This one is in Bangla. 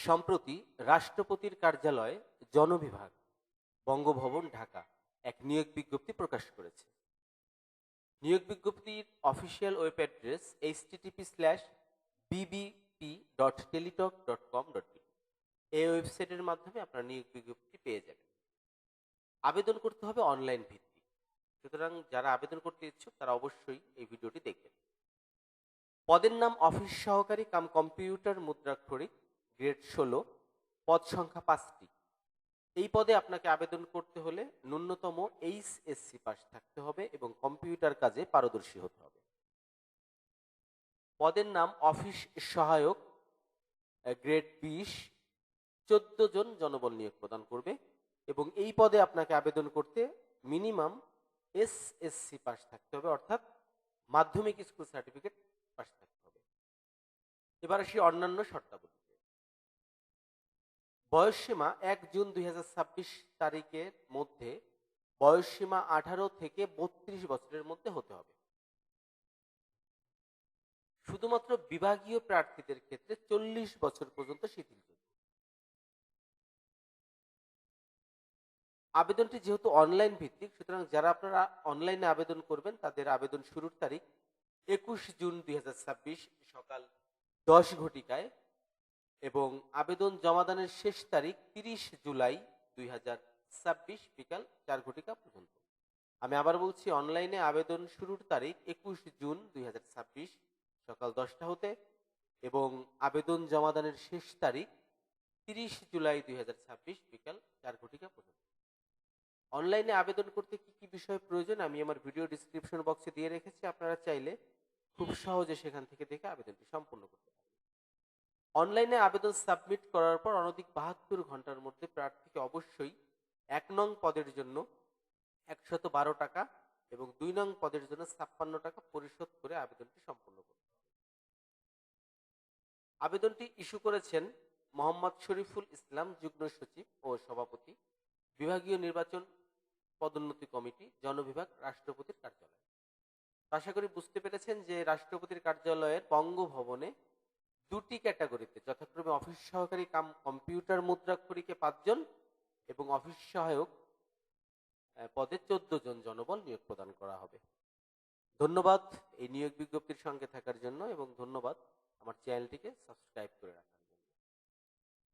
সম্প্রতি রাষ্ট্রপতির কার্যালয় জনবিভাগ বঙ্গভবন ঢাকা এক নিয়োগ বিজ্ঞপ্তি প্রকাশ করেছে। নিয়োগ বিজ্ঞপ্তির অফিসিয়াল ওয়েব অ্যাড্রেস http://bbp.teletalk.com.bd। এই ওয়েবসাইটের মাধ্যমে আপনারা নিয়োগ বিজ্ঞপ্তি পেয়ে যাবেন। আবেদন করতে হবে অনলাইন ভিত্তিক, সুতরাং যারা আবেদন করতে ইচ্ছুক তারা অবশ্যই এই ভিডিওটি দেখবেন। পদের নাম অফিস সহকারী কাম কম্পিউটার মুদ্রাক্ষরিক, গ্রেড 16, পদ সংখ্যা 5টি। এই পদে আপনাকে আবেদন করতে হলে ন্যূনতম এইচএসসি পাস থাকতে হবে এবং কম্পিউটার কাজে পারদর্শী হতে হবে। পদের নাম অফিস সহায়ক, গ্রেড 20, 14 জন জনবল নিয়োগ প্রদান করবে এবং এই পদে আপনাকে আবেদন করতে মিনিমাম এসএসসি পাস থাকতে হবে, অর্থাৎ মাধ্যমিক স্কুল সার্টিফিকেট পাস থাকতে হবে। এবার আসি অন্যান্য শর্তাবলীতে। বয়সসীমা 1 জুন 2026 তারিখের মধ্যে বয়সসীমা 18 থেকে 32 বছরের মধ্যে হতে হবে। শুধুমাত্র বিভাগীয় প্রার্থীদের ক্ষেত্রে 40 বছর পর্যন্ত শিথিলযোগ্য। আবেদনটি যেহেতু অনলাইন ভিত্তিক, সুতরাং যারা আপনারা অনলাইনে আবেদন করবেন তাদের আবেদন শুরুর তারিখ 21 জুন 2026 সকাল 10 ঘটিকায় এবং আবেদন জমাদানের শেষ তারিখ 30 জুলাই 2026 বিকাল 4 ঘটিকা পর্যন্ত। আমি আবার বলছি, অনলাইনে আবেদন শুরুর তারিখ 21 জুন 2026 সকাল 10টা হতে এবং আবেদন জমাদানের শেষ তারিখ 30 জুলাই 2026 বিকাল 4 ঘটিকা পর্যন্ত। অনলাইনে আবেদন করতে কি কি বিষয় প্রয়োজন আমি আমার ভিডিও ডিসক্রিপশন বক্সে দিয়ে রেখেছি, আপনারা চাইলে খুব সহজে সেখান থেকে দেখে আবেদনটি সম্পূর্ণ করতে পারেন। অনলাইনে আবেদন সাবমিট করার পর অনধিক 72 ঘন্টার মধ্যে প্রার্থীকে অবশ্যই 1 নং পদের জন্য 112 টাকা এবং 2 নং পদের জন্য 56 টাকা পরিশোধ করে আবেদনটি সম্পূর্ণ করতে হবে। আবেদনটি ইস্যু করেছেন মোহাম্মদ শরীফুল ইসলাম, যুগ্ম সচিব ও সভাপতি, বিভাগীয় নির্বাচন পদোন্নতি কমিটি, জনবিভাগ, রাষ্ট্রপতির কার্যালয়। আশা করি বুঝতে পেরেছেন যে রাষ্ট্রপতির কার্যালয়ের বঙ্গভবনে 2টি ক্যাটাগরিতে যথাক্রমে অফিস সহকারী কাম কম্পিউটার মুদ্রাক্ষরিকে 5 জন এবং অফিস সহায়ক পদে 14 জন জনবল নিয়োগ প্রদান করা হবে। ধন্যবাদ এই নিয়োগ বিজ্ঞপ্তির সঙ্গে থাকার জন্য এবং ধন্যবাদ আমার চ্যানেলটিকে সাবস্ক্রাইব করে রাখার জন্য।